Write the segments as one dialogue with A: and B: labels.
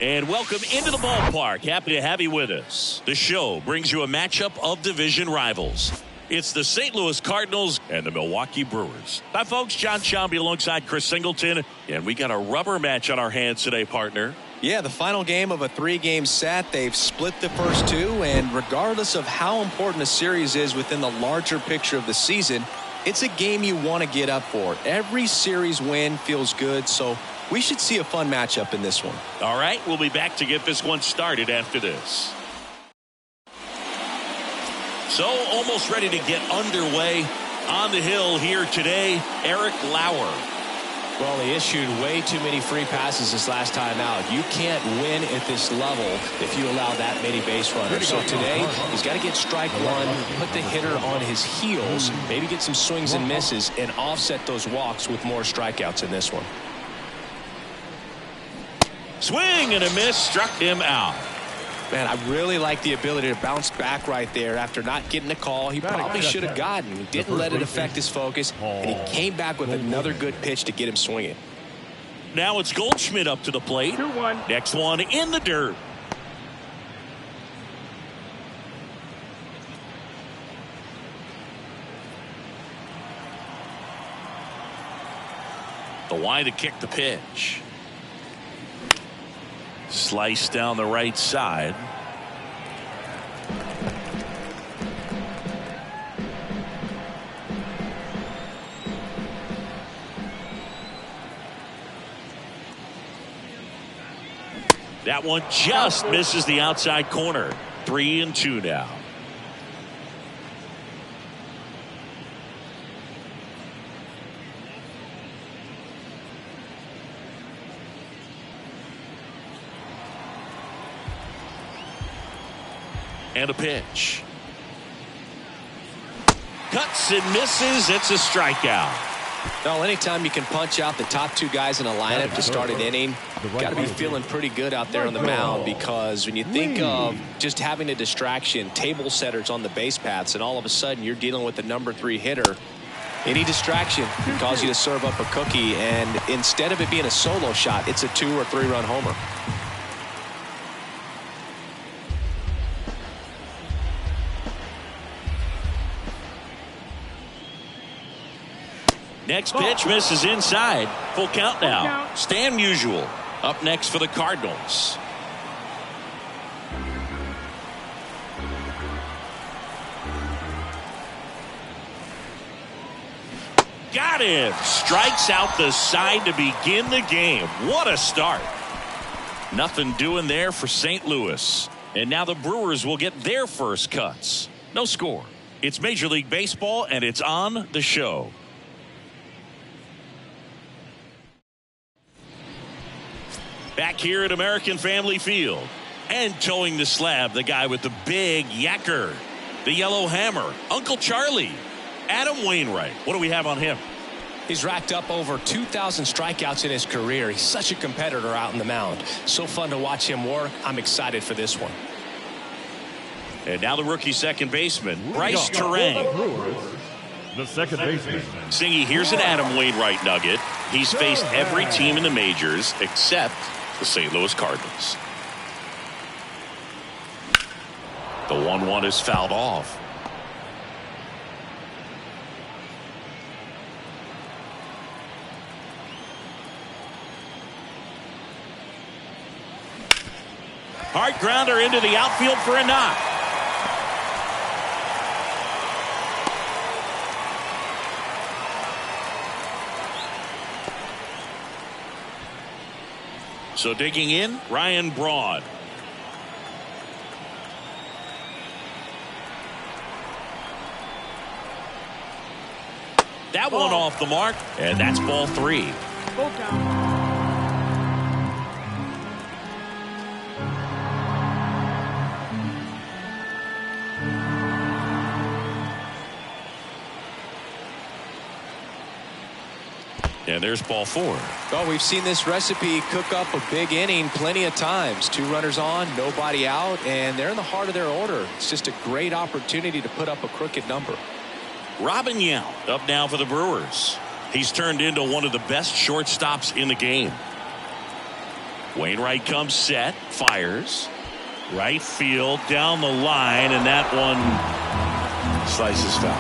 A: And welcome into the ballpark. Happy to have you with us. The show brings you a matchup of division rivals. It's the St. Louis Cardinals and the Milwaukee Brewers. Hi, folks. John Sciambi alongside Chris Singleton. And we got a rubber match on our hands today, partner.
B: Yeah, the final game of a 3-game set. They've split the first two, and regardless of how important a series is within the larger picture of the season, it's a game you want to get up for. Every series win feels good, so we should see a fun matchup in this one.
A: All right, we'll be back to get this one started after this. So, almost ready to get underway on the hill here today, Eric Lauer.
C: Well, he issued way too many free passes this last time out. You can't win at this level if you allow that many base runners. So today, he's got to get strike one, put the hitter on his heels, maybe get some swings and misses, and offset those walks with more strikeouts in this one.
A: Swing and a miss, struck him out.
C: Man, I really like the ability to bounce back right there after not getting a call he probably should have gotten. He didn't let it affect his focus, and he came back with another good pitch to get him swinging.
A: Now it's Goldschmidt up to the plate. 2-1. Next one in the dirt. The wide to kick the pitch. Slice down the right side. That one just misses the outside corner. 3-2 now. And a pitch. Cuts and misses. It's a strikeout.
B: Well, anytime you can punch out the top two guys in a lineup to start an inning, you've got to be feeling pretty good out there on the mound, because when you think of just having a distraction, table setters on the base paths, and all of a sudden you're dealing with the number 3 hitter, any distraction can cause you to serve up a cookie, and instead of it being a solo shot, it's a 2- or 3-run homer.
A: Next pitch misses inside. Full count now. Stan Musial up next for the Cardinals. Got him. Strikes out the side to begin the game. What a start. Nothing doing there for St. Louis. And now the Brewers will get their first cuts. No score. It's Major League Baseball, and it's on the show. Back here at American Family Field. And towing the slab, the guy with the big yacker. The yellow hammer, Uncle Charlie. Adam Wainwright. What do we have on him?
C: He's racked up over 2,000 strikeouts in his career. He's such a competitor out on the mound. So fun to watch him work. I'm excited for this one.
A: And now the rookie second baseman, Bryce Terang.
D: The second baseman.
A: Singy, here's an Adam Wainwright nugget. He's faced every team in the majors except the St. Louis Cardinals. The 1-1 is fouled off. Hard grounder into the outfield for a knock. So digging in, Ryan Braun. That one off the mark, and that's ball 3.
D: Full count.
A: And there's ball 4.
B: Well, we've seen this recipe cook up a big inning plenty of times. 2 runners on, nobody out, and they're in the heart of their order. It's just a great opportunity to put up a crooked number.
A: Robin Yount up now for the Brewers. He's turned into one of the best shortstops in the game. Wainwright comes set, fires. Right field, down the line, and that one slices foul.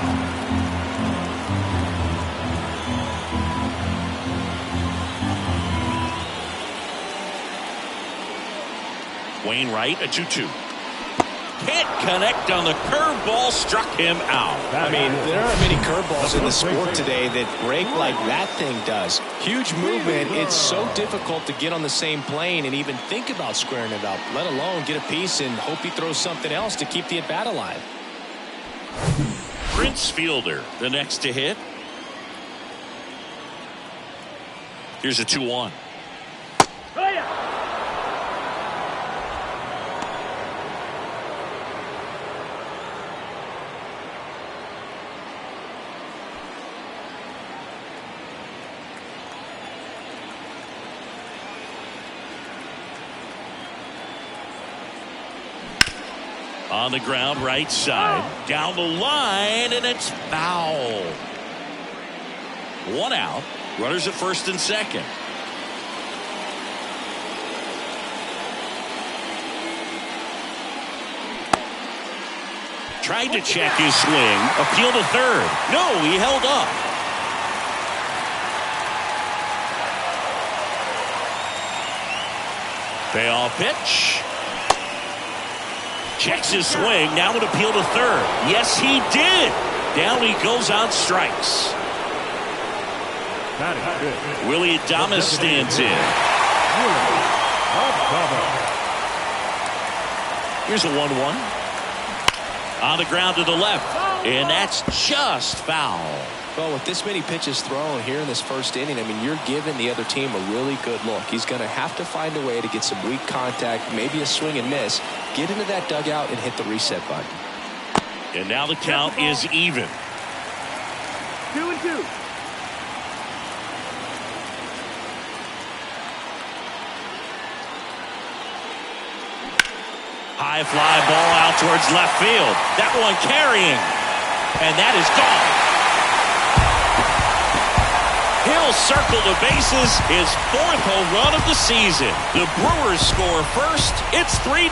A: Wainwright, a 2-2. Can't connect on the curveball, struck him out.
B: I mean, there aren't many curveballs in the sport today that break like that thing does. Huge movement. It's so difficult to get on the same plane and even think about squaring it up, let alone get a piece and hope he throws something else to keep the at-bat alive.
A: Prince Fielder, the next to hit. Here's a 2-1. On the ground, right side, down the line, and it's foul. One out, runners at first and second. Tried to check his swing, appeal to third. No, he held up. Payoff pitch. Checks his swing, now would appeal to third. Yes, he did. Down he goes on strikes. Willie Adames stands in. Here's a 1-1. On the ground to the left, and that's just foul.
B: Well, with this many pitches thrown here in this first inning, I mean, you're giving the other team a really good look. He's going to have to find a way to get some weak contact, maybe a swing and miss, get into that dugout and hit the reset button.
A: And now the count is even.
D: 2-2.
A: High fly ball out towards left field. That one carrying, and that is gone. He'll circle the bases, his 4th home run of the season. The Brewers score first. It's 3-0.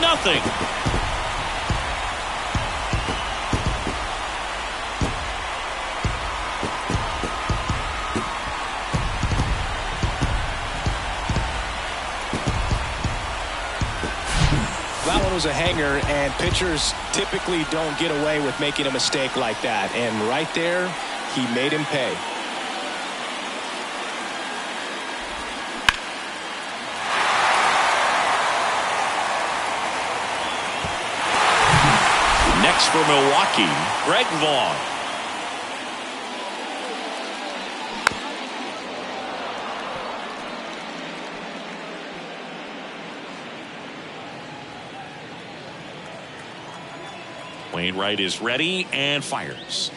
B: That one was a hanger, and pitchers typically don't get away with making a mistake like that. And right there, he made him pay.
A: Next for Milwaukee, Greg Vaughn. Wainwright is ready and fires.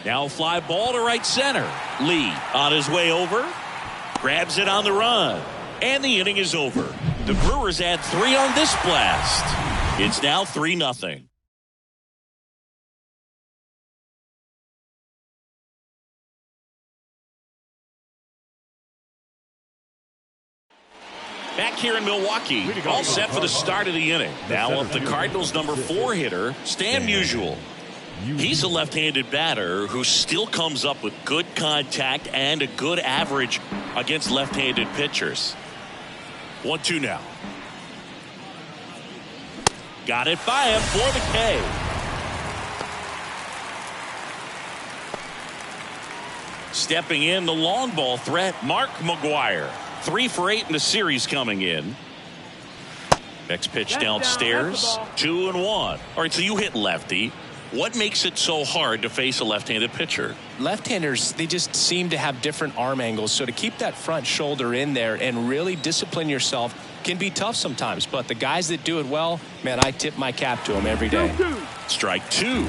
A: Now fly ball to right center. Lee on his way over. Grabs it on the run. And the inning is over. The Brewers add 3 on this blast. It's now 3-0. Back here in Milwaukee, all set for the start of the inning. Now up the Cardinals' number 4 hitter, Stan Musial. He's a left-handed batter who still comes up with good contact and a good average against left-handed pitchers. 1-2 now. Got it by him for the K. Stepping in, the long ball threat, Mark McGwire. 3 for 8 in the series coming in. Next pitch downstairs. 2-1. All right, so you hit lefty. What makes it so hard to face a left-handed pitcher?
B: Left-handers, they just seem to have different arm angles. So to keep that front shoulder in there and really discipline yourself can be tough sometimes. But the guys that do it well, man, I tip my cap to them every day.
A: Strike 2.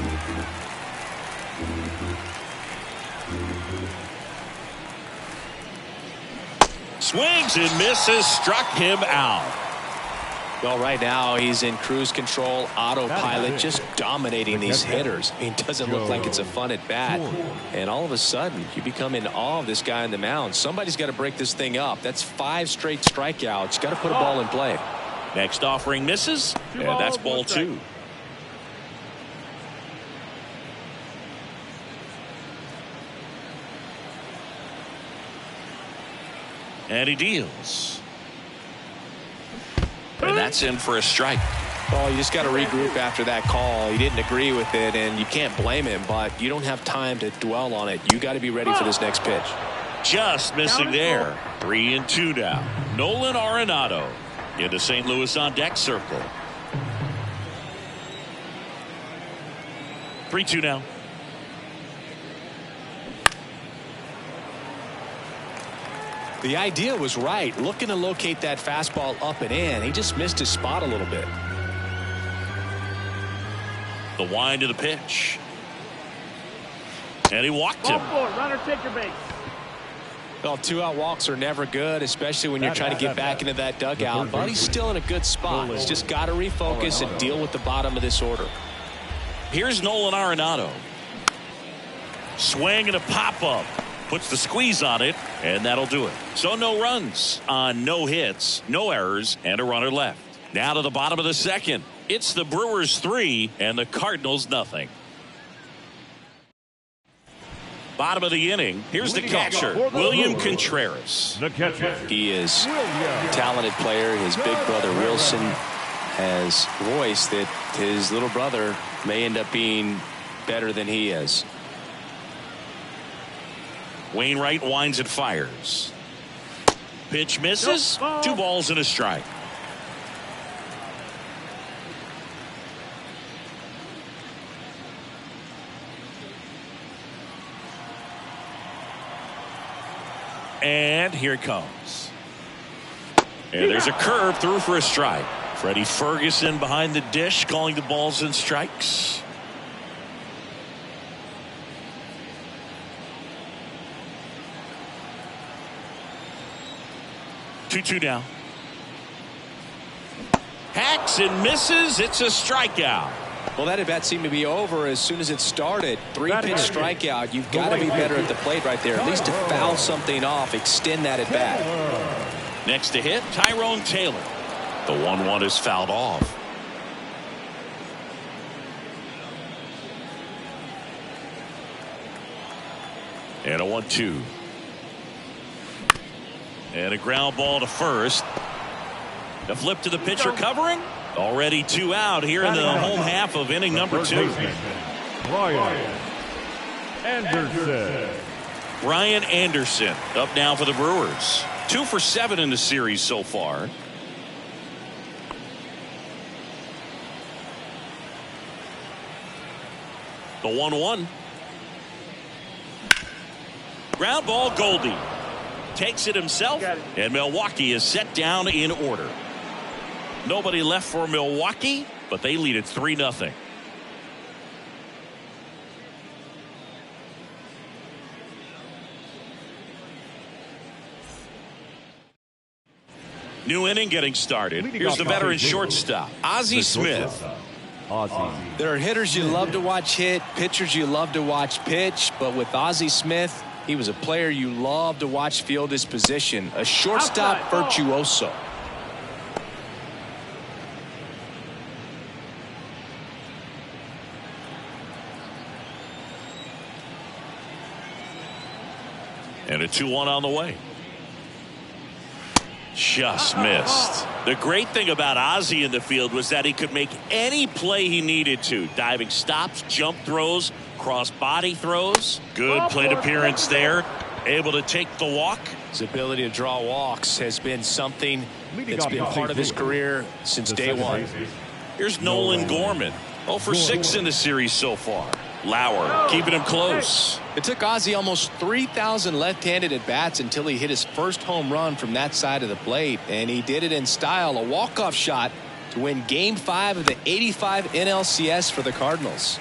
A: Swings and misses, struck him out.
B: Well, right now he's in cruise control, autopilot, just dominating these hitters. I mean, it doesn't look like it's a fun at bat. And all of a sudden, you become in awe of this guy on the mound. Somebody's got to break this thing up. That's 5 straight strikeouts. Got to put a ball in play.
A: Next offering misses, and that's ball 2. And he deals. And that's in for a strike.
B: Well, you just got to regroup after that call. He didn't agree with it, and you can't blame him, but you don't have time to dwell on it. You got to be ready for this next pitch.
A: Just missing there. 3-2 now. Nolan Arenado into St. Louis on deck circle. 3-2 now.
B: The idea was right, looking to locate that fastball up and in. He just missed his spot a little bit.
A: The wind of the pitch. And he walked him.
D: Runner, take your base.
B: Well, 2-out walks are never good, especially when you're trying to get back into that dugout. But he's still in a good spot. He's just got to refocus and deal with the bottom of this order.
A: Here's Nolan Arenado. Swing and a pop-up. Puts the squeeze on it, and that'll do it. So no runs on no hits, no errors, and a runner left. Now to the bottom of the second. It's the Brewers 3 and the Cardinals nothing. Bottom of the inning. Here's the catcher, William Contreras.
D: The catcher.
B: He is a talented player. His big brother Wilson has voiced that his little brother may end up being better than he is.
A: Wainwright winds and fires. Pitch misses. 2 balls and a strike. And here it comes. And there's a curve through for a strike. Freddie Ferguson behind the dish calling the balls and strikes. Two down. Hacks and misses. It's a strikeout.
B: Well, that at bat seemed to be over as soon as it started. 3-pitch strikeout. You've got to be better at the plate right there, at least to foul something off, extend that at bat.
A: Next to hit, Tyrone Taylor. The 1-1 is fouled off. And a 1-2. And a ground ball to first. The flip to the pitcher covering. Already 2 out here in the home half of inning number 2.
D: Ryan Anderson.
A: Ryan Anderson up now for the Brewers. 2 for 7 in the series so far. The 1-1. Ground ball, Goldie. Takes it himself, and Milwaukee is set down in order. Nobody left for Milwaukee, but they lead it 3-0. New inning getting started. Here's the veteran shortstop, Ozzie Smith.
B: There are hitters you love to watch hit, pitchers you love to watch pitch, but with Ozzie Smith, he was a player you love to watch field his position, a shortstop virtuoso.
A: And a 2-1 on the way. Just missed. The great thing about Ozzie in the field was that he could make any play he needed to. Diving stops, jump throws, cross body throws. Good plate appearance there. Able to take the walk.
B: His ability to draw walks has been something that's been part of his career since day one.
A: Here's Nolan Gorman. 0 for 6 in the series so far. Lauer keeping him close.
B: It took Ozzie almost 3,000 left-handed at-bats until he hit his first home run from that side of the plate, and he did it in style, a walk-off shot to win Game 5 of the '85 NLCS for the Cardinals.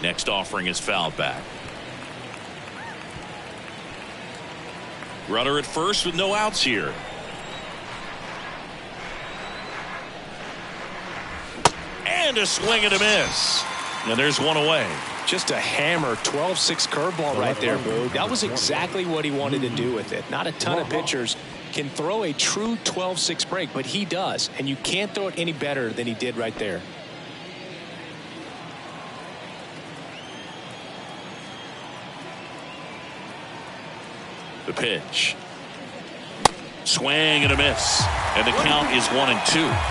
A: Next offering is fouled back. Runner at first with no outs here. And a swing and a miss. And there's one away.
B: Just a hammer 12-6 curveball right there, Boog. That was exactly what he wanted to do with it. Not a ton of pitchers can throw a true 12-6 break, but he does. And you can't throw it any better than he did right there.
A: The pitch. Swing and a miss. And the count is 1-2.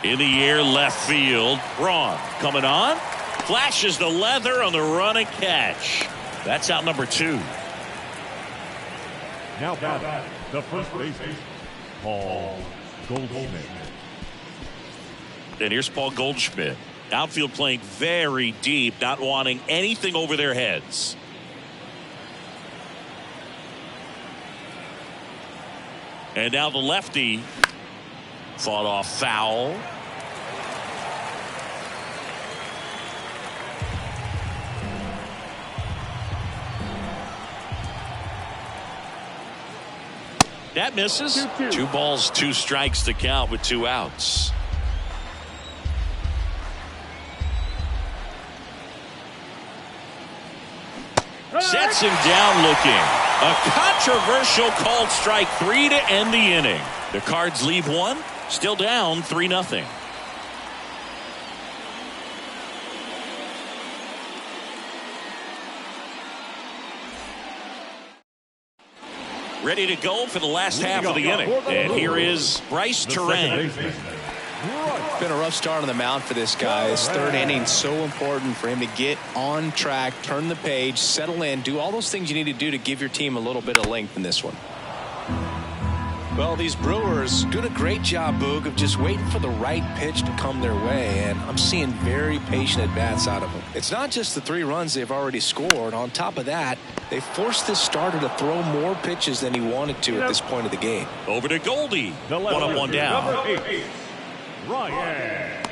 A: In the air, left field. Braun coming on. Flashes the leather on the run and catch. That's out number 2.
D: Now batting, the first baseman, Paul Goldschmidt.
A: And here's Paul Goldschmidt. Outfield playing very deep, not wanting anything over their heads. And now the lefty. Fought off foul. That misses. 2 balls, 2 strikes to count with 2 outs. Sets him down looking. A controversial called strike 3 to end the inning. The Cards leave 1. Still down 3-0. Ready to go for the last half of the inning. And here is Bryce Turan.
B: It's been a rough start on the mound for this guy. His third inning so important for him to get on track, turn the page, settle in, do all those things you need to do to give your team a little bit of length in this one. Well, these Brewers doing a great job, Boog, of just waiting for the right pitch to come their way, and I'm seeing very patient at-bats out of them. It's not just the 3 runs they've already scored. On top of that, they forced this starter to throw more pitches than he wanted to at this point of the game.
A: Over to Goldie. 1-1 down.
D: Number 8, Ryan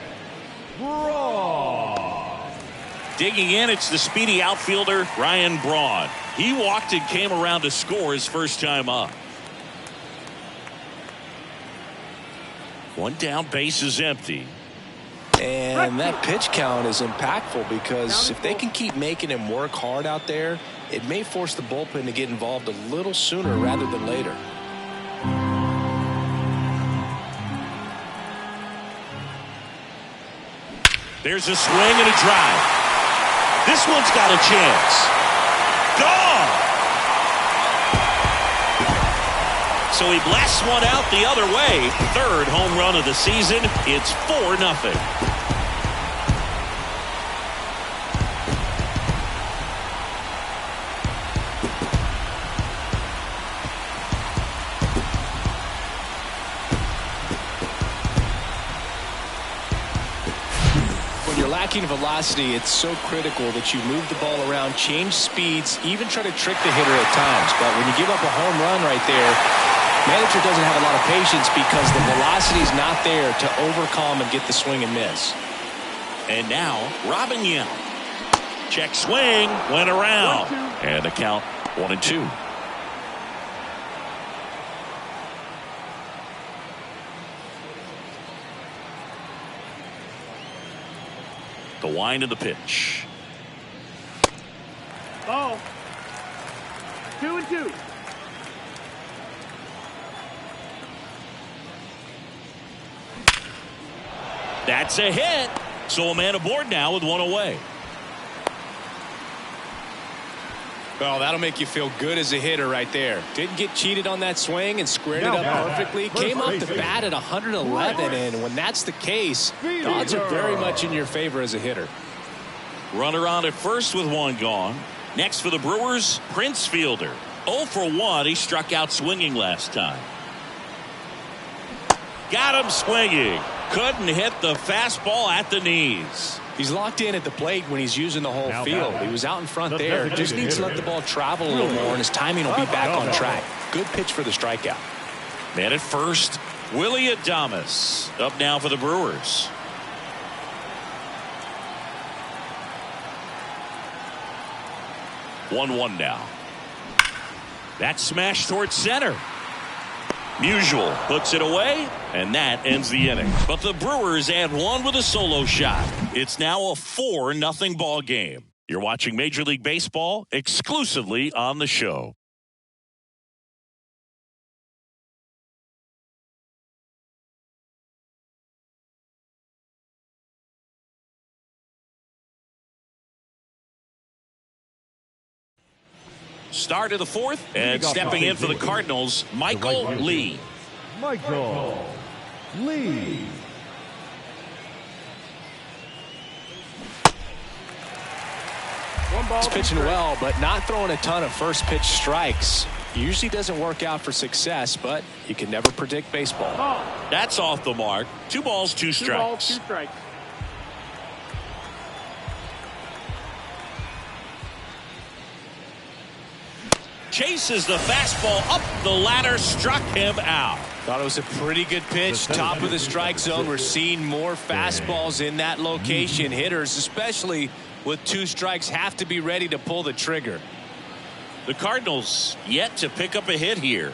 D: Braun.
A: Digging in, it's the speedy outfielder, Ryan Braun. He walked and came around to score his first time up. 1 down, base is empty.
B: And that pitch count is impactful because if they can keep making him work hard out there, it may force the bullpen to get involved a little sooner rather than later.
A: There's a swing and a drive. This one's got a chance. Gone! So he blasts one out the other way. 3rd home run of the season. It's 4-0.
B: When you're lacking velocity, it's so critical that you move the ball around, change speeds, even try to trick the hitter at times. But when you give up a home run right there, manager doesn't have a lot of patience because the velocity is not there to overcome and get the swing and miss.
A: And now, Robin Yount. Check swing, went around. And the count 1-2. The wind of the pitch.
D: Oh. 2-2.
A: That's a hit. So a man aboard now with 1 away.
B: Well, that'll make you feel good as a hitter right there. Didn't get cheated on that swing and squared it up perfectly. Came off the bat at 111, and when that's the case, the odds are very much in your favor as a hitter.
A: Runner on at first with 1 gone. Next for the Brewers, Prince Fielder. 0 for 1. He struck out swinging last time. Got him swinging. couldn't hit the fastball at the knees.
B: He's locked in at the plate when he's using the whole field. He was out in front there. Just needs to let the ball travel a little more, and his timing will be back on track. Good pitch for the strikeout.
A: Man at first, Willie Adames up now for the Brewers. One now. That smash towards center. Musial puts it away, and that ends the inning. But the Brewers add one with a solo shot. It's now a 4-0 ball game. You're watching Major League Baseball exclusively on the show. Start of the fourth, and stepping in for the Cardinals, Michael Lee.
D: Michael Lee.
B: He's pitching well, but not throwing a ton of first pitch strikes. Usually doesn't work out for success, but you can never predict baseball.
A: That's off the mark. 2 balls, 2 strikes.
E: 2 strikes.
A: Chases the fastball up the ladder, struck him out.
B: Thought it was a pretty good pitch. Top of the strike zone. We're seeing more fastballs in that location. Hitters, especially with 2 strikes, have to be ready to pull the trigger.
A: The Cardinals yet to pick up a hit here.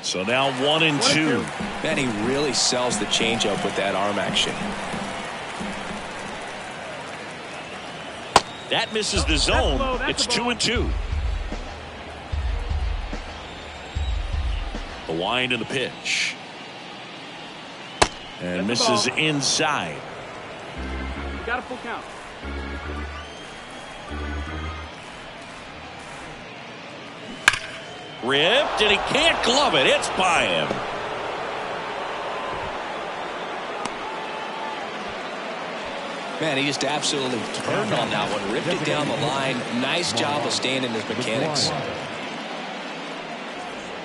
A: So now 1-2.
B: Man, he really sells the changeup with that arm action.
A: That misses the zone. It's 2-2. The wind and the pitch. And misses inside.
E: Got a full count.
A: Ripped, and he can't glove it. It's by him.
B: Man, he just absolutely turned on that one. Ripped it down the line. Nice job of staying in his mechanics.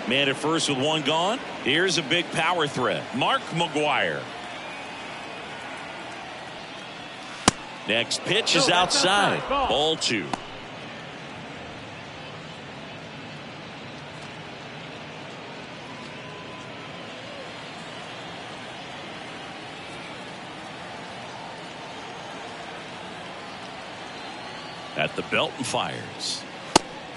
A: Man at first with 1 gone. Here's a big power threat. Mark McGwire. Next pitch is outside. Ball 2. At the belt and fires.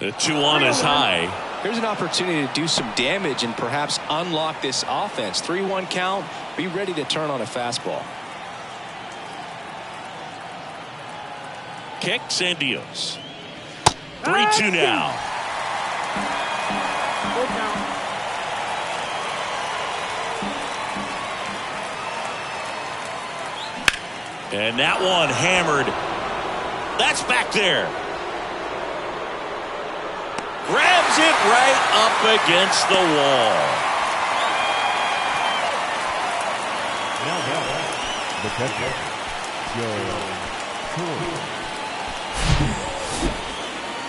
A: The 2-1 is high.
B: Here's an opportunity to do some damage and perhaps unlock this offense. 3-1 count. Be ready to turn on a fastball.
A: Kicks and deals. 3-2 now.
E: Full count.
A: And that one hammered. That's back there. Grabs it right up against the wall.
D: The catcher,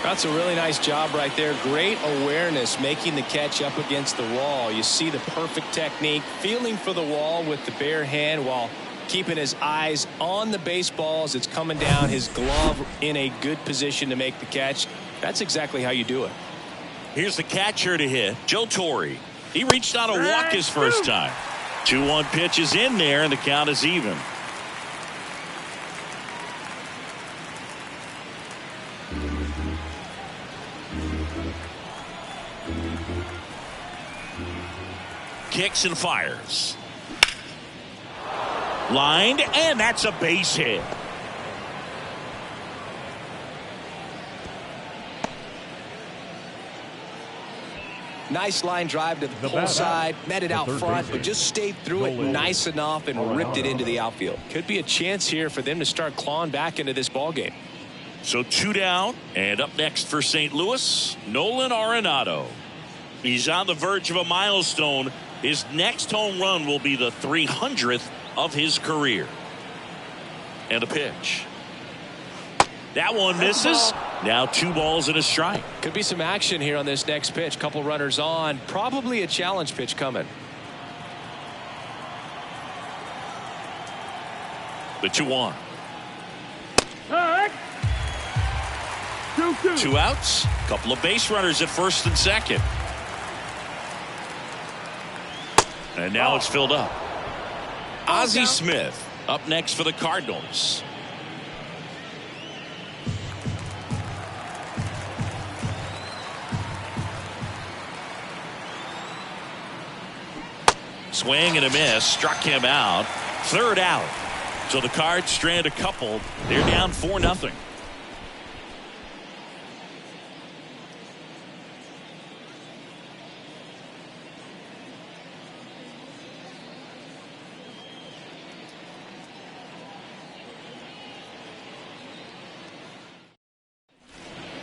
B: That's a really nice job right there. Great awareness, making the catch up against the wall. You see the perfect technique, feeling for the wall with the bare hand while keeping his eyes on the baseball as it's coming down, his glove in a good position to make the catch. That's exactly how you do it.
A: Here's the catcher to hit, Joe Torre. He reached out a walk his first time. 2-1 pitch is in there, and the count is even. Kicks and fires. Lined, and that's a base hit.
B: Nice line drive to the pull side, met it out front, but just stayed through it nice enough and ripped it into the outfield. Could be a chance here for them to start clawing back into this ball game.
A: So 2 down, and up next for St. Louis, Nolan Arenado. He's on the verge of a milestone. His next home run will be the 300th of his career. And a pitch. That one misses. Now 2 balls and a strike.
B: Could be some action here on this next pitch. Couple runners on. Probably a challenge pitch coming.
A: The 2-1.
E: Hey. 2-2.
A: 2 outs. Couple of base runners at first and second. And now it's filled up. Ozzie Smith up next for the Cardinals. Swing and a miss. Struck him out. Third out. So the Cards strand a couple. They're down 4-0.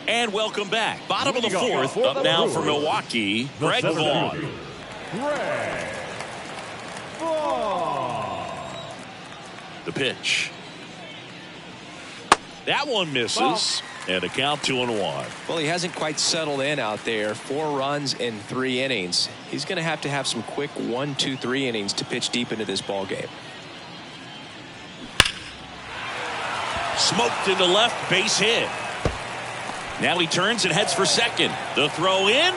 A: And welcome back. Bottom of the fourth. Up now for Milwaukee, Greg Vaughn. The pitch. That one misses. And a count 2-1.
B: Well, he hasn't quite settled in out there. 4 runs in 3 innings. He's going to have some quick 1, 2, 3 innings to pitch deep into this ball game.
A: Smoked into left, base hit. Now he turns and heads for second. The throw in.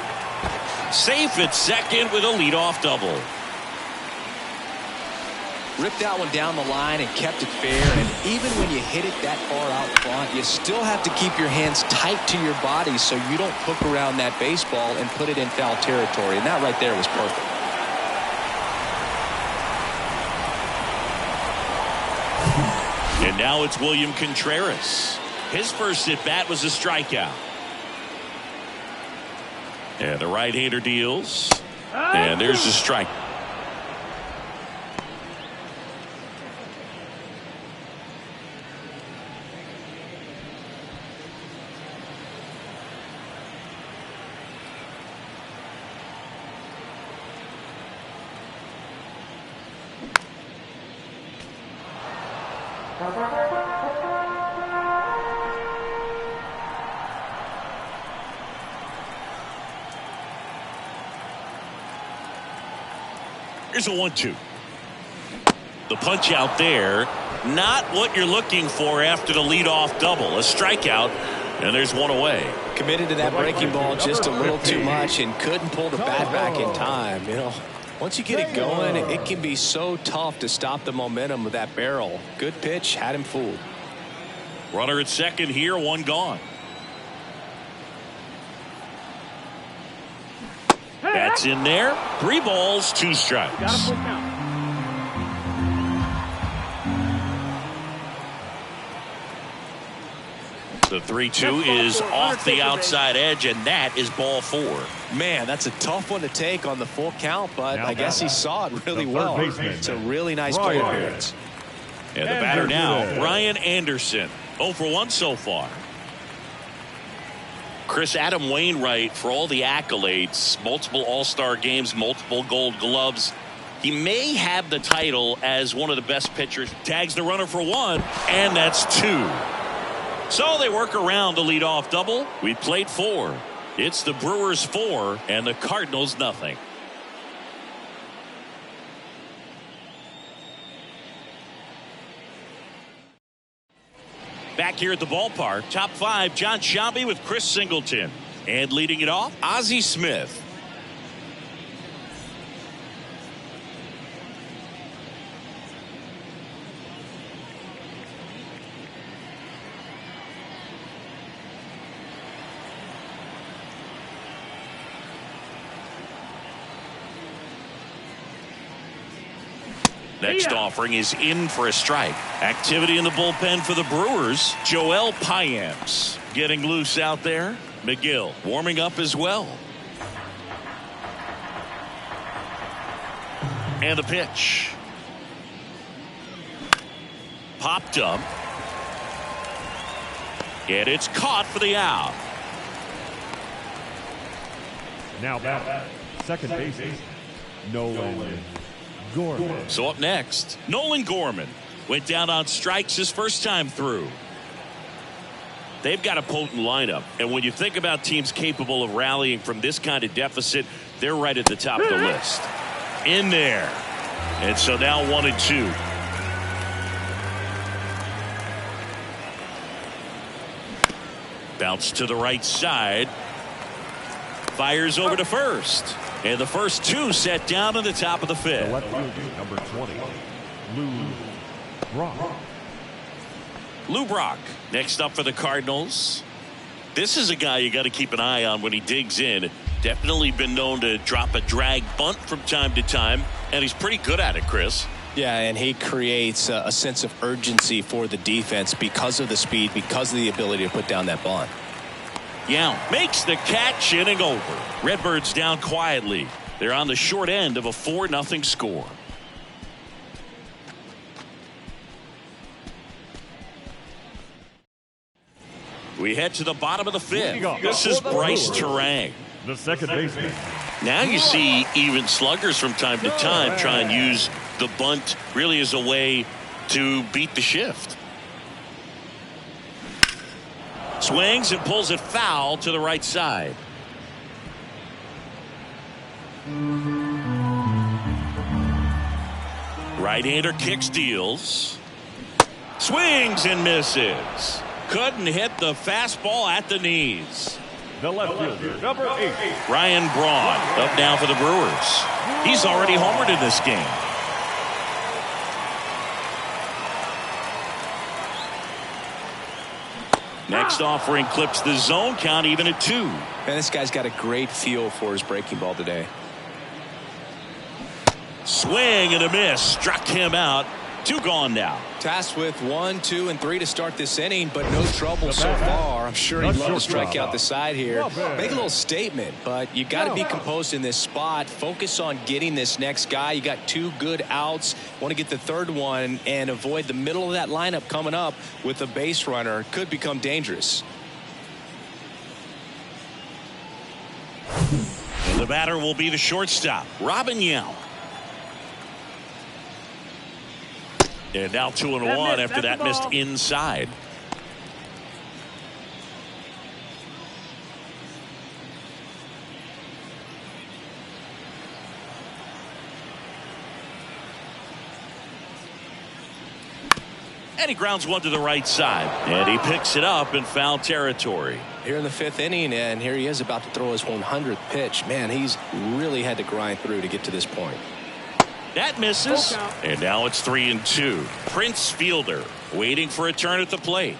A: Safe at second with a leadoff double.
B: Ripped that one down the line and kept it fair. And even when you hit it that far out front, you still have to keep your hands tight to your body so you don't hook around that baseball and put it in foul territory. And that right there was perfect.
A: And now it's William Contreras. His first at bat was a strikeout. And the right-hander deals. And there's a strike. Here's a 1-2. The punch out there. Not what you're looking for after the leadoff double. A strikeout, and there's one away.
B: Committed to that breaking ball just a little too much and couldn't pull the bat back in time. You know, once you get it going, it can be so tough to stop the momentum with that barrel. Good pitch, had him fooled.
A: Runner at second here, 1 gone. That's in there. 3 balls, 2 strikes.
E: Got a full count.
A: The 3-2 is off the outside edge, and that is ball 4.
B: Man, that's a tough one to take on the full count, but I guess he saw it really well. It's a really nice plate appearance.
A: And the batter now, Ryan Anderson. 0 for 1 so far. Chris, Adam Wainwright, for all the accolades, multiple All-Star games, multiple Gold Gloves, he may have the title as one of the best pitchers. Tags the runner for 1, and that's 2. So they work around the leadoff double. We played 4. It's the Brewers 4 and the Cardinals nothing. Back here at the ballpark, top 5, John Shelby with Chris Singleton. And leading it off, Ozzie Smith. Next offering is in for a strike. Activity in the bullpen for the Brewers. Joel Payamps getting loose out there. McGill warming up as well. And the pitch. Popped up. And it's caught for the out.
D: Now back, second baseman, Nolan Gorman.
A: So up next, Nolan Gorman went down on strikes his first time through. They've got a potent lineup, and when you think about teams capable of rallying from this kind of deficit, they're right at the top of the list. In there. And so now 1-2. Bounce to the right side. Fires over to first. And the first two set down in the top of the fifth.
D: The left fielder, number 20, Lou Brock.
A: Lou Brock next up for the Cardinals. This is a guy you got to keep an eye on when he digs in. Definitely been known to drop a drag bunt from time to time, and he's pretty good at it, Chris.
B: Yeah, and he creates a sense of urgency for the defense because of the speed, because of the ability to put down that bunt.
A: Yeah, makes the catch, inning over. Redbirds down quietly. They're on the short end of a 4-0 score. We head to the bottom of the fifth. This is Bryce Terang.
D: The second baseman.
A: Now you see even sluggers from time to time try and use the bunt really as a way to beat the shift. Swings and pulls it foul to the right side. Right-hander kicks, deals. Swings and misses. Couldn't hit the fastball at the knees.
D: The left fielder, number 8,
A: Ryan Braun up now for the Brewers. He's already homered in this game. Next offering clips the zone count even at 2.
B: And this guy's got a great feel for his breaking ball today.
A: Swing and a miss. Struck him out. 2 gone now.
B: Tasked with 1, 2, and 3 to start this inning, but no trouble so far. I'm sure he'd love to strike out the side here. Make a little statement, but you got to be composed in this spot. Focus on getting this next guy. You got 2 good outs. Want to get the third one and avoid the middle of that lineup coming up with a base runner. Could become dangerous.
A: And the batter will be the shortstop, Robin Yount. And now 2-1 after that missed inside. And he grounds one to the right side. And he picks it up in foul territory.
B: Here in the 5th inning, and here he is about to throw his 100th pitch. Man, he's really had to grind through to get to this point.
A: That misses. And now it's 3-2. Prince Fielder waiting for a turn at the plate.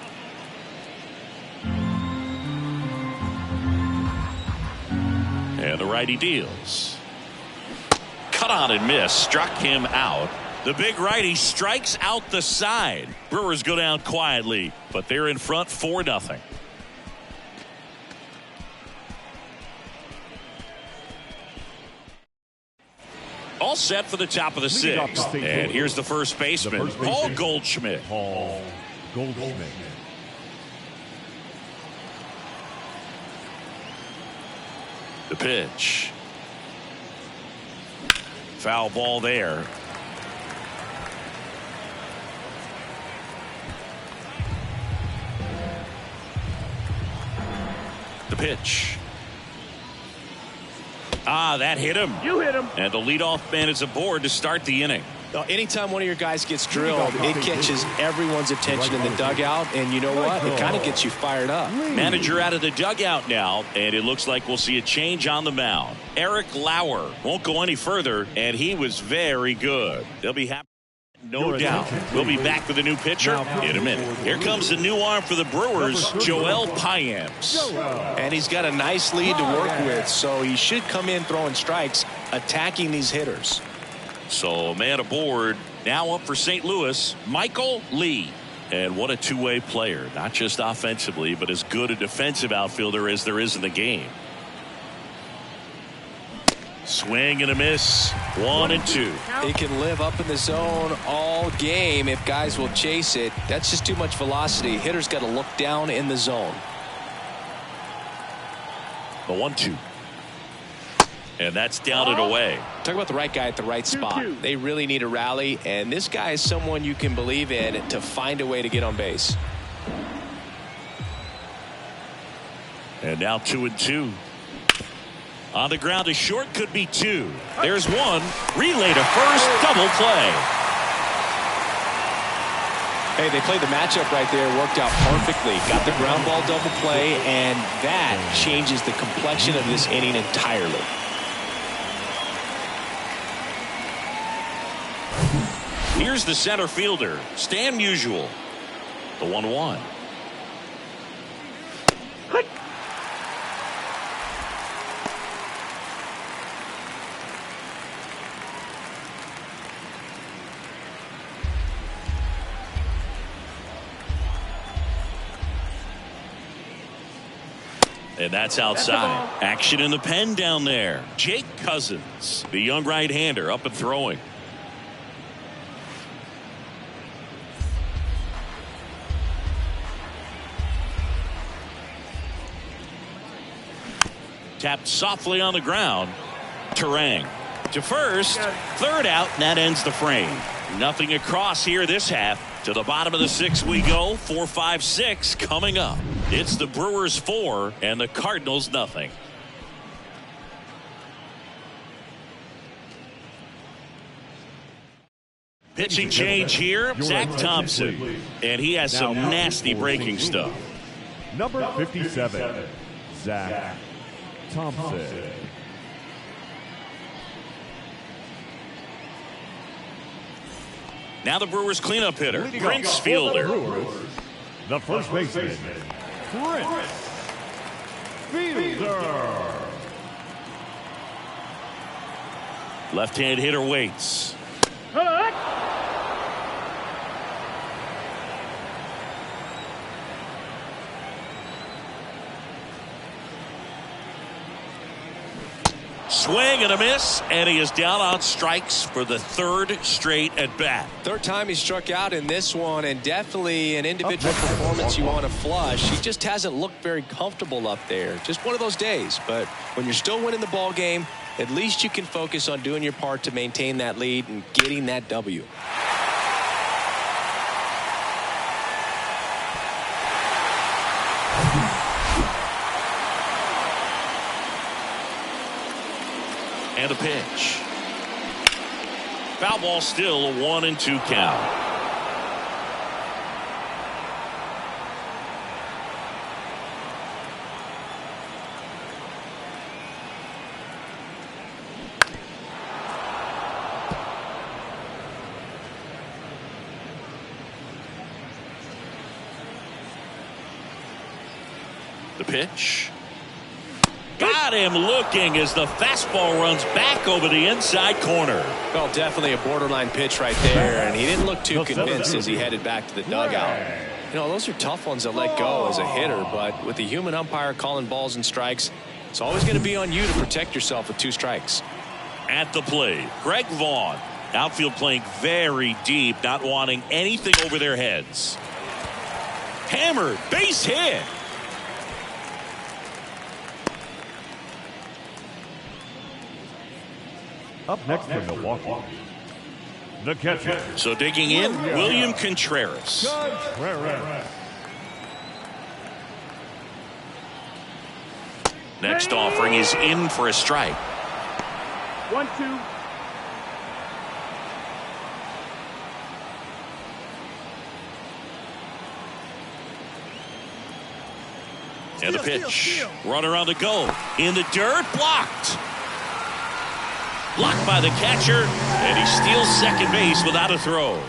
A: And the righty deals. Cut on and miss. Struck him out. The big righty strikes out the side. Brewers go down quietly, but they're in front 4-0. All set for the top of the 6th. And here's the first baseman, Paul Goldschmidt.
D: Paul Goldschmidt.
A: The pitch. Foul ball there. The pitch. That hit him.
E: You hit him.
A: And the leadoff man is aboard to start the inning.
B: Anytime one of your guys gets drilled, it catches everyone's attention in the dugout, and you know what? It kind of gets you fired up.
A: Manager out of the dugout now, and it looks like we'll see a change on the mound. Eric Lauer won't go any further, and he was very good. They'll be happy. No doubt. We'll be back with a new pitcher in a minute. Here comes the new arm for the Brewers, Joel Payamps.
B: And he's got a nice lead to work with, so he should come in throwing strikes, attacking these hitters.
A: So man aboard. Now up for St. Louis, Michael Lee. And what a two-way player. Not just offensively, but as good a defensive outfielder as there is in the game. Swing and a miss. 1-2.
B: He can live up in the zone all game if guys will chase it. That's just too much velocity. Hitter's got to look down in the zone.
A: The 1-2. And that's down and away.
B: Talk about the right guy at the right spot. They really need a rally, and this guy is someone you can believe in to find a way to get on base.
A: And now 2-2. On the ground to short, could be 2. There's 1. Relay to first, double play.
B: Hey, they played the matchup right there, worked out perfectly. Got the ground ball double play, and that changes the complexion of this inning entirely.
A: Here's the center fielder, Stan Musial. The 1-1. And that's outside. Action in the pen down there. Jake Cousins, the young right-hander, up and throwing. Tapped softly on the ground. Terang to first. Third out, and that ends the frame. Nothing across here this half. To the bottom of the 6th we go. 4, 5, 6 coming up. It's the Brewers 4 and the Cardinals nothing. Pitching change here, Zach Thompson. And he has some nasty breaking stuff.
D: Number 57, Zach Thompson.
A: Now the Brewers cleanup hitter, Prince Fielder.
D: The first baseman, Prince Fielder.
A: Left-hand hitter waits. Swing and a miss, and he is down on strikes for the 3rd straight at bat.
B: 3rd time he struck out in this one, and definitely an individual performance you want to flush. He just hasn't looked very comfortable up there. Just one of those days. But when you're still winning the ball game, at least you can focus on doing your part to maintain that lead and getting that W.
A: And a pitch. Foul ball, still a 1-2 count. The pitch. Got him looking as the fastball runs back over the inside corner.
B: Well, definitely a borderline pitch right there, and he didn't look too convinced as he headed back to the dugout. You know, those are tough ones to let go as a hitter, but with the human umpire calling balls and strikes, it's always going to be on you to protect yourself with 2 strikes.
A: At the plate, Greg Vaughn. Outfield playing very deep, not wanting anything over their heads. Hammered, base hit.
D: Up next for Milwaukee, the catcher.
A: So digging in, William Contreras. Next offering is in for a strike.
E: 1-2.
A: And the pitch. Runner on the go. In the dirt, blocked. Blocked by the catcher, and he steals second base without a throw.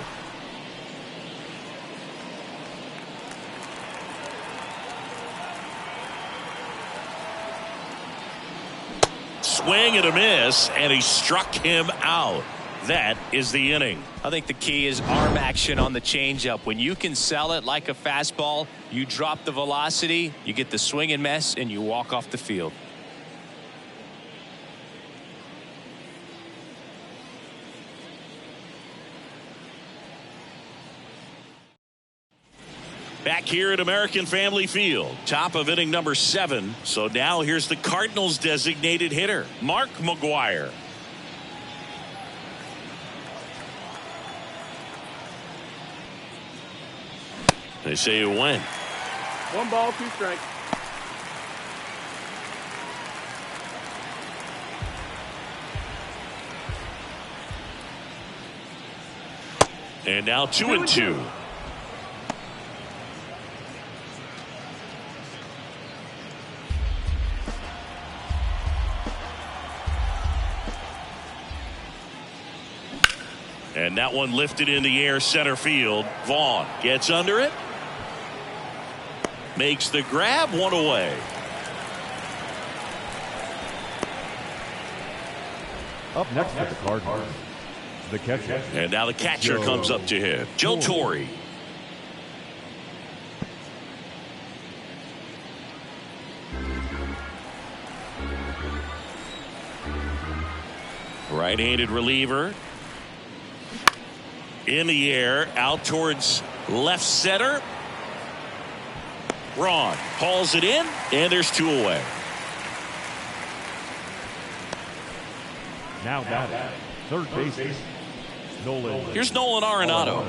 A: Swing and a miss, and he struck him out. That is the inning.
B: I think the key is arm action on the changeup. When you can sell it like a fastball, you drop the velocity, you get the swing and miss, and you walk off the field.
A: Back here at American Family Field, top of inning number 7. So now here's the Cardinals designated hitter, Mark McGwire. They say it went.
E: 1 ball, 2 strikes.
A: And now 2-2. And that one lifted in the air center field. Vaughn gets under it. Makes the grab, one away.
D: Up next for the Cardinals, the catcher.
A: And now the catcher comes up to hit. Joe Torre. Right-handed reliever. In the air, out towards left center. Braun hauls it in, and there's 2 away.
D: Now batting, third baseman, Nolan.
A: Here's Nolan Arenado.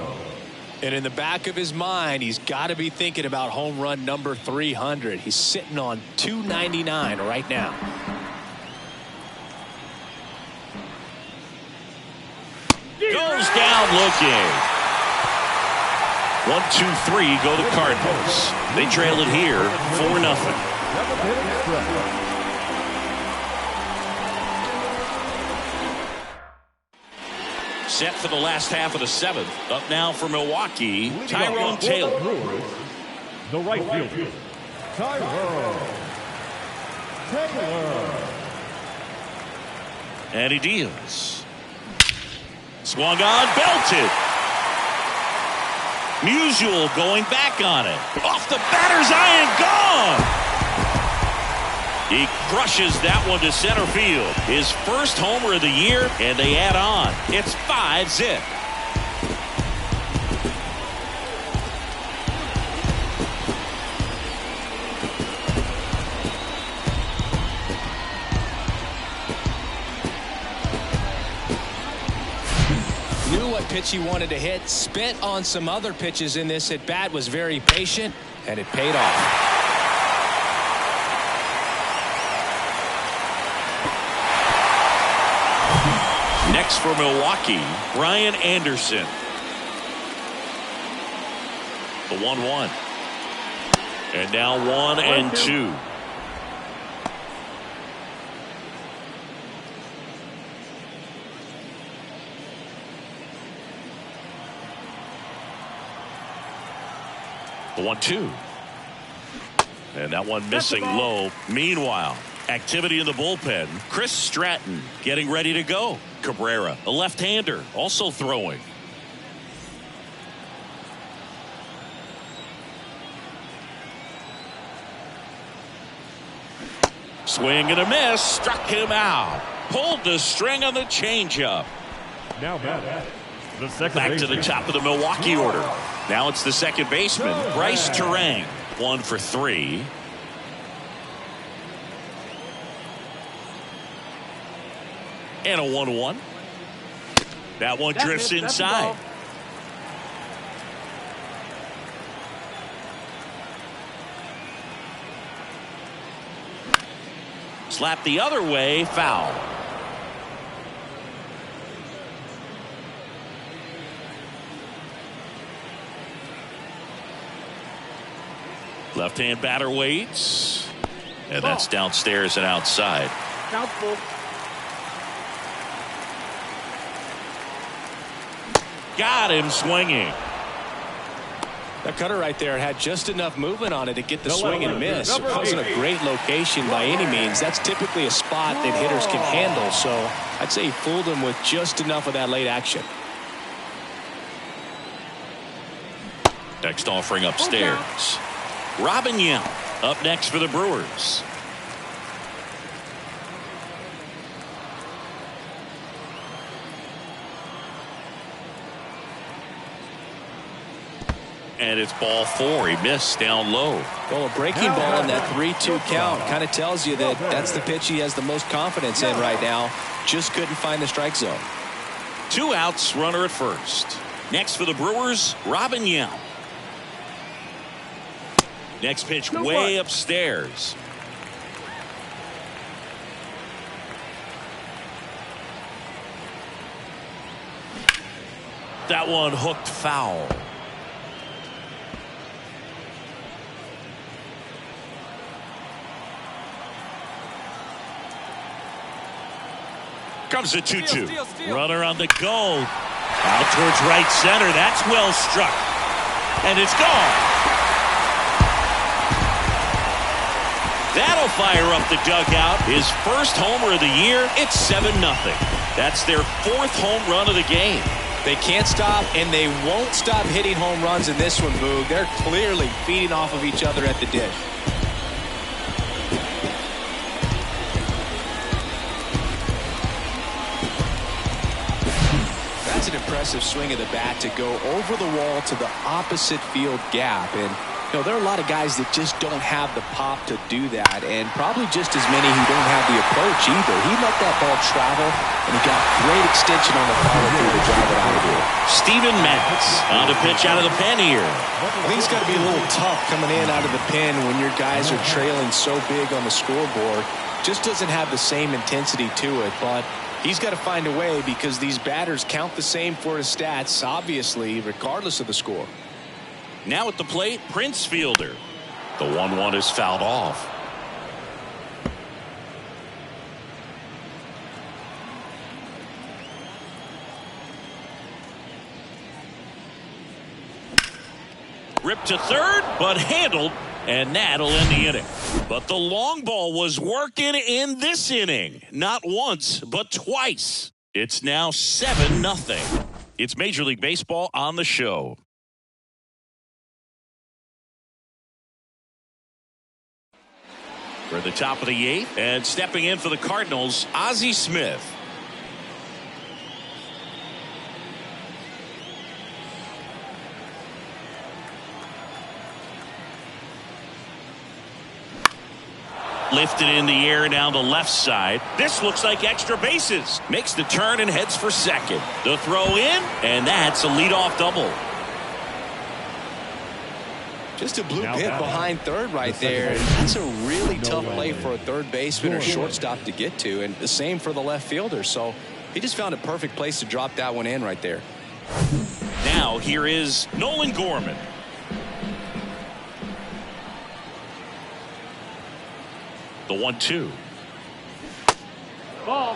B: And in the back of his mind, he's got to be thinking about home run number 300. He's sitting on 299 right now.
A: Goes down looking. 1, 2, 3 go the Cardinals. They trail it here 4-0. Set for the last half of the 7th. Up now for Milwaukee, Tyrone Taylor.
D: The right fielder, Tyrone Taylor.
A: And he deals. Swung on, belted. Musial going back on it. Off the batter's eye and gone. He crushes that one to center field. His first homer of the year, and they add on. It's 5-zip.
B: Knew what pitch he wanted to hit. Spent on some other pitches in this at bat. Was very patient, and it paid off.
A: Next for Milwaukee, Brian Anderson. The 1-1. And now 1 and 2. The 1-2. And that one missing low. Meanwhile, activity in the bullpen. Chris Stratton getting ready to go. Cabrera, a left-hander, also throwing. Swing and a miss. Struck him out. Pulled the string on the changeup.
D: Now batting, the second
A: Back to
D: baseman.
A: the top of the Milwaukee order. Now it's the second baseman, Bryce Terang. 1 for 3. And a 1-1. That one drifts inside. Slap the other way, foul. Left-hand batter waits. And that's downstairs and outside.
E: Doubtful.
A: Got him swinging.
B: That cutter right there had just enough movement on it to get the swing and miss. It wasn't a great location by any means. That's typically a spot that hitters can handle. So I'd say he fooled him with just enough of that late action.
A: Next offering upstairs. Robin Yount up next for the Brewers. And it's ball 4. He missed down low.
B: Well, a breaking ball in that 3-2 count kind of tells you that that's the pitch he has the most confidence in right now. Just couldn't find the strike zone.
A: 2 outs, runner at first. Next for the Brewers, Robin Yount. Next pitch way upstairs. That one hooked foul. Comes a 2-2. Runner on the go. Out towards right center. That's well struck. And it's gone. That'll fire up the dugout. His first homer of the year. It's 7-0. That's their 4th home run of the game.
B: They can't stop, and they won't stop hitting home runs in this one, Boog. They're clearly feeding off of each other at the dish. That's an impressive swing of the bat to go over the wall to the opposite field gap. And you know, there are a lot of guys that just don't have the pop to do that, and probably just as many who don't have the approach either. He let that ball travel, and he got great extension on the follow-through to drive it out of here.
A: Steven Matz on to pitch out of the pen here.
B: I think it's got to be a little tough coming in out of the pen when your guys are trailing so big on the scoreboard. Just doesn't have the same intensity to it, but he's got to find a way because these batters count the same for his stats, obviously, regardless of the score.
A: Now at the plate, Prince Fielder. The 1-1 is fouled off. Ripped to third, but handled, and that'll end the inning. But the long ball was working in this inning. Not once, but twice. It's now 7-0. It's Major League Baseball on the show. We're at the top of the 8th, and stepping in for the Cardinals, Ozzie Smith. Lifted in the air down the left side. This looks like extra bases. Makes the turn and heads for second. The throw in, and that's a leadoff double.
B: Just a blue pit behind third right there. And that's a really tough play for a third baseman or shortstop to get to. And the same for the left fielder. So he just found a perfect place to drop that one in right there.
A: Now here is Nolan Gorman. The 1-2.
E: Ball.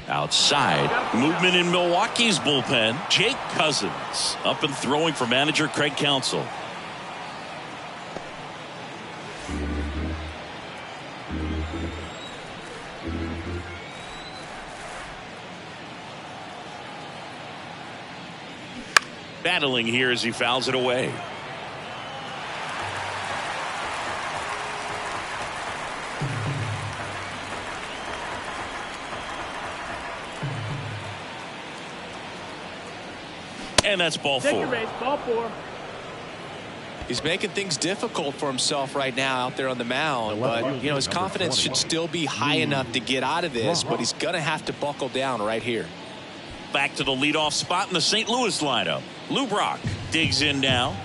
A: Outside, movement in Milwaukee's bullpen. Jake Cousins up and throwing for manager Craig Counsell. Battling here as he fouls it away. And that's ball 4.
E: Take your base, ball 4.
B: He's making things difficult for himself right now out there on the mound, but you know his confidence should still be high enough to get out of this, but he's gonna have to buckle down right here.
A: Back to the leadoff spot in the St. Louis lineup. Lou Brock digs in now.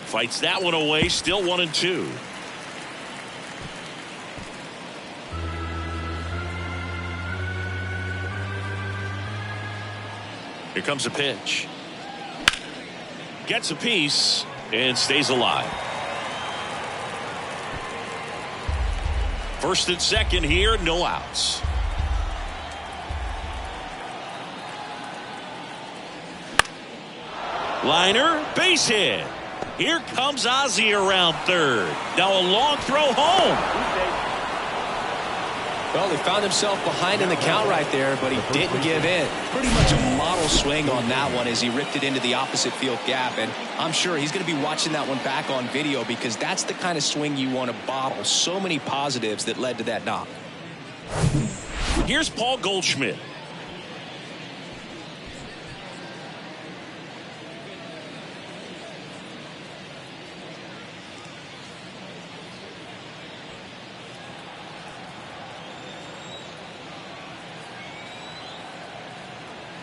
A: Fights that one away, still 1-2. Here comes a pitch. Gets a piece and stays alive. First and second here, no outs. Liner, base hit. Here comes Ozzie around third. Now a long throw home.
B: Well, he found himself behind in the count right there, but he didn't give in. Pretty much a model swing on that one as he ripped it into the opposite field gap. And I'm sure he's going to be watching that one back on video because that's the kind of swing you want to bottle. So many positives that led to that knock.
A: Here's Paul Goldschmidt.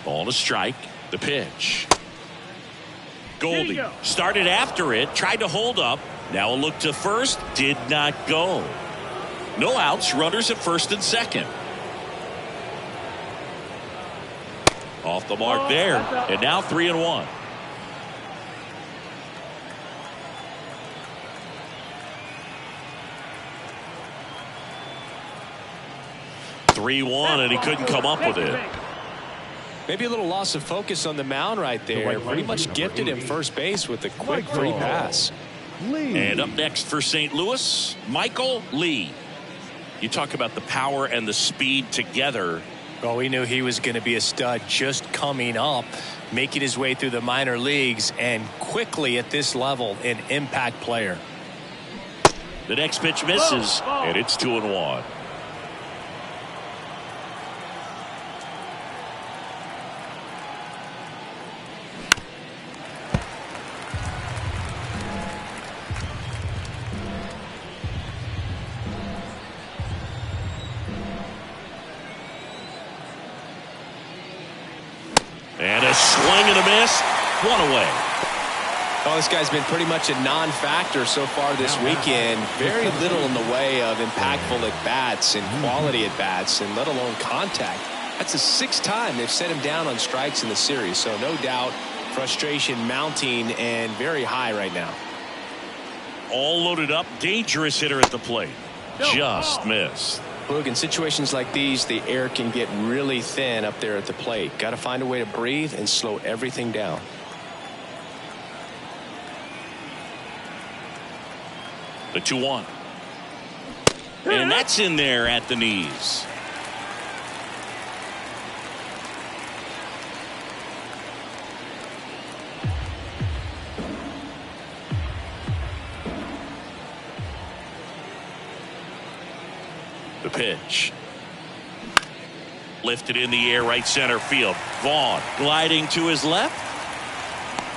A: Ball to strike. The pitch. Goldie started after it, tried to hold up, Now a look to first. Did not go. No outs. Runners at first and second. Off the mark there. And now 3-1. 3-1, and he couldn't come up with it.
B: Maybe a little loss of focus on the mound right there. Pretty much gifted him first base with a quick free pass.
A: And up next for St. Louis, Michael Lee. You talk about the power and the speed together.
C: Well, we knew he was going to be a stud just coming up, making his way through the minor leagues, and quickly at this level, an impact player.
A: The next pitch misses, and it's 2-1. And a swing and a miss. One away.
B: Oh, this guy's been pretty much a non-factor so far this weekend. Very little in the way of impactful at-bats and quality at-bats, and let alone contact. That's the 6th time they've set him down on strikes in the series. So no doubt frustration mounting and very high right now.
A: All loaded up. Dangerous hitter at the plate. Just missed.
B: Look, in situations like these, the air can get really thin up there at the plate. Got to find a way to breathe and slow everything down.
A: The 2-1. And that's in there at the knees. The pitch. Lifted in the air, right center field. Vaughn gliding to his left.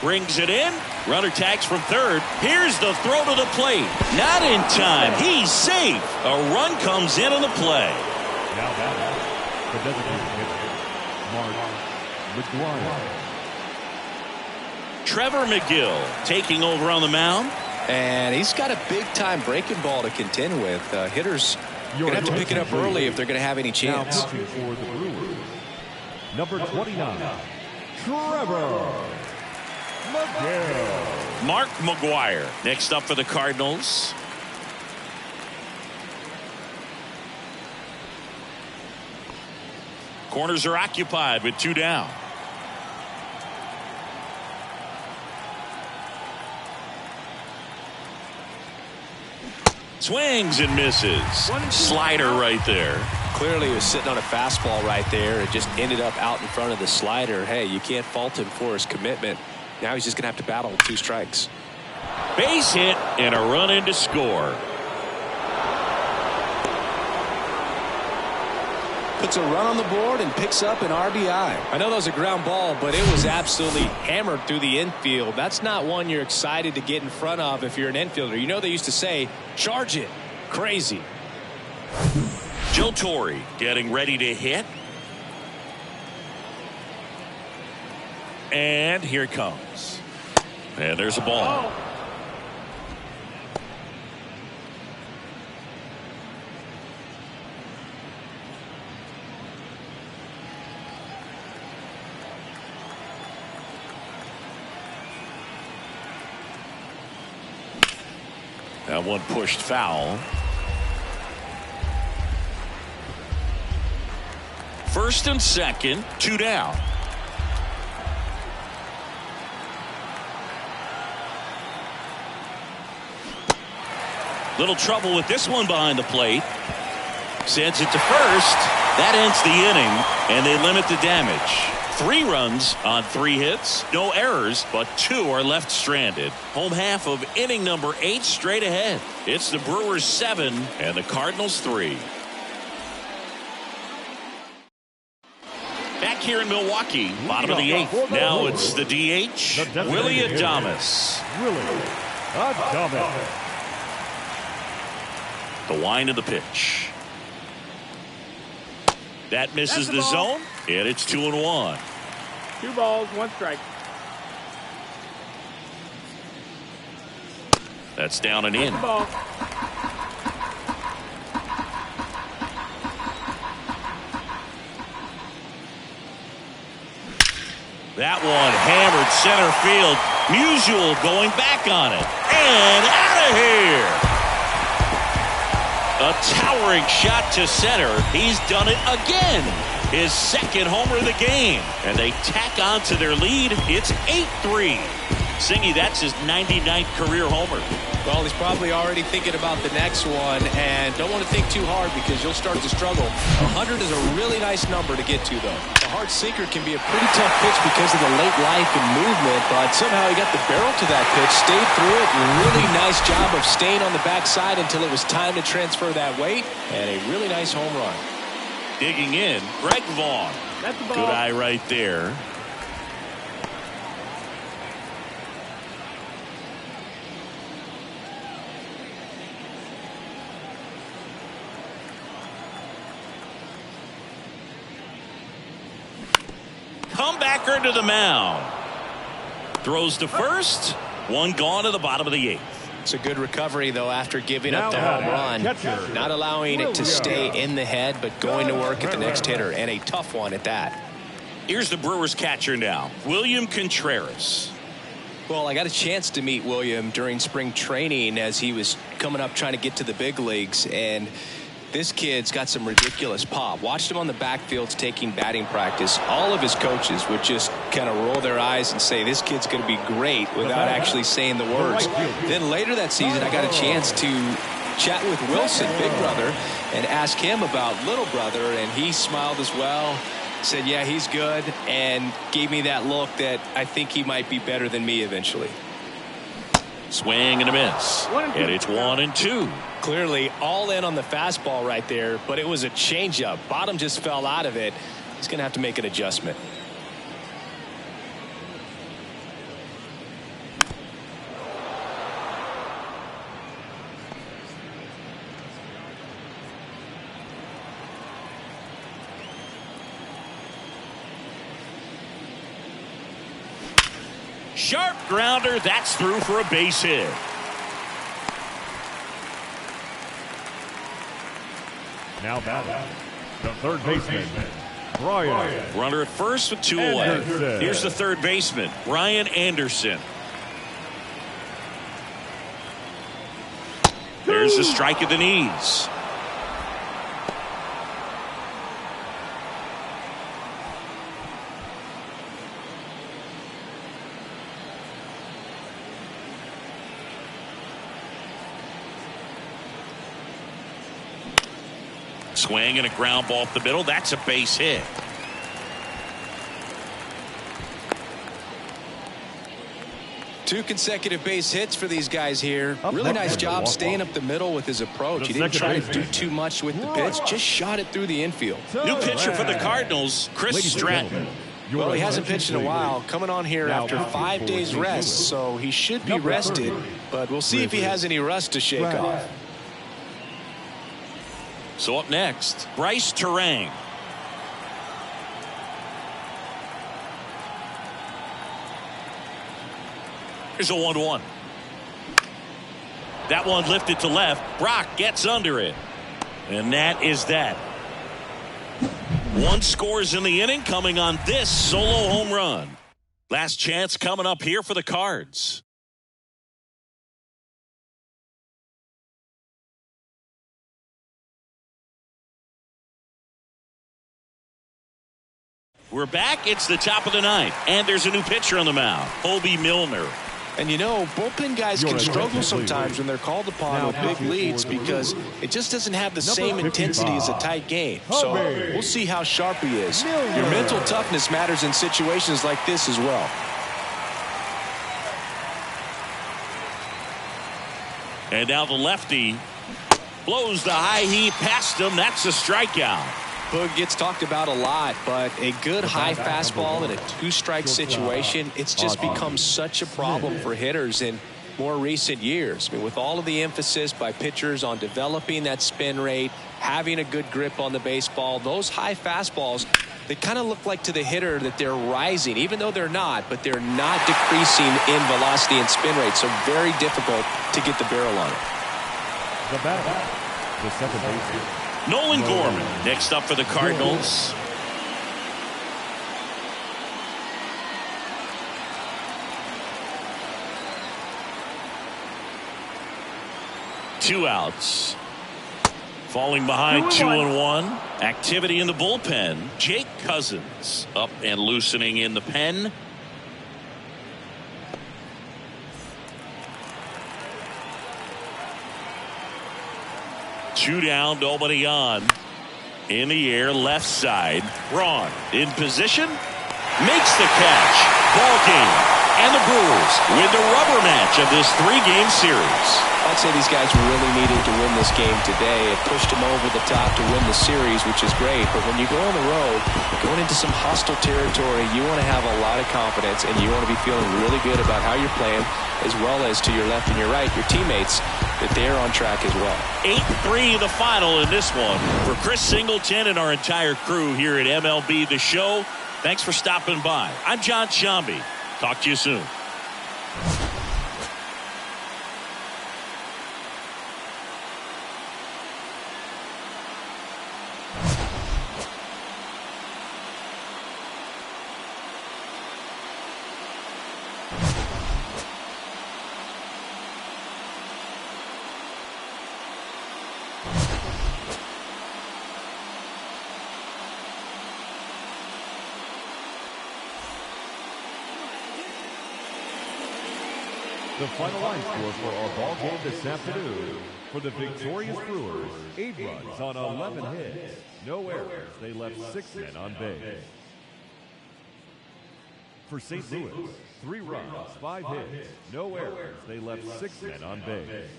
A: Brings it in. Runner tags from third. Here's the throw to the plate. Not in time. He's safe. A run comes in on the play.
D: Now that the designated hitter, Mark McGuire.
A: Trevor McGill taking over on the mound.
B: And he's got a big-time breaking ball to contend with. Hitters going to have to pick it up early if they're going to have any chance.
D: Now pitching for the Brewers, number 29, Trevor McGill.
A: Mark McGuire next up for the Cardinals. Corners are occupied with 2 down. Swings and misses. Slider right there.
B: Clearly he was sitting on a fastball right there. It just ended up out in front of the slider. Hey, you can't fault him for his commitment. Now he's just going to have to battle with 2 strikes.
A: Base hit and a run in to score.
B: Puts a run on the board and picks up an RBI. I know that was a ground ball, but it was absolutely hammered through the infield. That's not one you're excited to get in front of if you're an infielder. You know they used to say, charge it. Crazy.
A: Joe Torre getting ready to hit. And here it comes. And there's a ball. That one pushed foul. First and second, 2 down. Little trouble with this one behind the plate. Sends it to first. That ends the inning, and they limit the damage. 3 runs on 3 hits, no errors, but 2 are left stranded. Home half of inning number 8 straight ahead. It's the Brewers 7 and the Cardinals 3. Back here in Milwaukee, bottom of the 8th. Now it's the DH, Willie Adames. The wind of the pitch. That misses the zone, and it's 2-1.
E: 2 balls, 1 strike.
A: That's down and in.
E: Ball.
A: That one hammered center field. Musial going back on it. And out of here. A towering shot to center. He's done it again. His second homer of the game. And they tack on to their lead. It's 8-3. Singy, that's his 99th career homer.
B: Well, he's probably already thinking about the next one, and don't want to think too hard because you'll start to struggle. 100 is a really nice number to get to, though. The hard sinker can be a pretty tough pitch because of the late life and movement, but somehow he got the barrel to that pitch, stayed through it. Really nice job of staying on the backside until it was time to transfer that weight, and a really nice home run.
A: Digging in, Greg Vaughn.
E: That's the ball.
A: Good eye right there. Comebacker to the mound. Throws to first. One gone to the bottom of the 8th.
B: It's a good recovery, though, after giving up the home run. Not allowing it to stay in the head, but going to work at the next hitter, and a tough one at that.
A: Here's the Brewers catcher now, William Contreras.
B: Well, I got a chance to meet William during spring training as he was coming up trying to get to the big leagues, and this kid's got some ridiculous pop. Watched him on the backfields taking batting practice. All of his coaches would just kind of roll their eyes and say, this kid's going to be great, without actually saying the words. Then later that season, I got a chance to chat with Wilson, big brother, and ask him about little brother, and he smiled as well. Said, yeah, he's good, and gave me that look that I think he might be better than me eventually.
A: Swing and a miss. And it's 1-2.
B: Clearly all in on the fastball right there, but it was a changeup. Bottom just fell out of it. He's going to have to make an adjustment.
A: Sharp grounder. That's through for a base hit.
D: Now batting, the third baseman, Brian.
A: Runner at first with 2 away. Here's the third baseman, Brian Anderson. There's a strike at the knees. Swing and a ground ball up the middle. That's a base hit.
B: Two consecutive base hits for these guys here. Really nice job staying up the middle with his approach. He didn't try to do too much with the pitch. Just shot it through the infield.
A: New pitcher for the Cardinals, Chris Stratton.
B: Well, he hasn't pitched in a while. Coming on here after 5 days rest, so he should be rested. But we'll see if he has any rust to shake off.
A: So up next, Bryce Terang. Here's a 1-1. That one lifted to left. Brock gets under it. And that is that. 1 scores in the inning, coming on this solo home run. Last chance coming up here for the Cards. We're back. It's the top of the 9th, and there's a new pitcher on the mound, Obi Milner.
B: And you know, bullpen guys can struggle sometimes when they're called upon with big leads because it just doesn't have the same intensity as a tight game. So we'll see how sharp he is. Your mental toughness matters in situations like this as well.
A: And now the lefty blows the high heat past him. That's a strikeout.
B: Boog gets talked about a lot, but a good high fastball in a 2-strike situation, it's just become such a problem for hitters. And more recent years. I mean, with all of the emphasis by pitchers on developing that spin rate, having a good grip on the baseball, those high fastballs, they kind of look like to the hitter that they're rising, even though they're not, but they're not decreasing in velocity and spin rate, so very difficult to get the barrel on it.
D: The batter, the second baseman,
A: Nolan Gorman next up for the Cardinals. Two outs. Falling behind 2-1. Activity in the bullpen. Jake Cousins up and loosening in the pen. Two down, nobody on. In the air, left side. Braun in position. Makes the catch. Ball game. And the Brewers win the rubber match of this 3-game series.
B: I'd say these guys really needed to win this game today. It pushed them over the top to win the series, which is great. But when you go on the road, going into some hostile territory, you want to have a lot of confidence, and you want to be feeling really good about how you're playing, as well as to your left and your right, your teammates, that they're on track as well.
A: 8-3 the final in this one. For Chris Singleton and our entire crew here at MLB The Show, thanks for stopping by. I'm John Shambi. Talk to you soon.
D: the final line score for our ball game this afternoon. For the victorious Brewers, 8 runs on 11 hits. No errors. They left 6 men on base. For St. Louis, 3 runs, 5 hits. No errors. They left 6 men on base.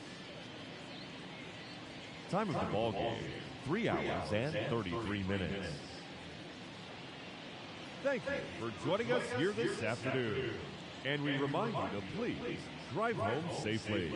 D: Time of the ball game, 3 hours and 33 minutes. Thank you for joining us here this afternoon. And we remind you to please drive home safely.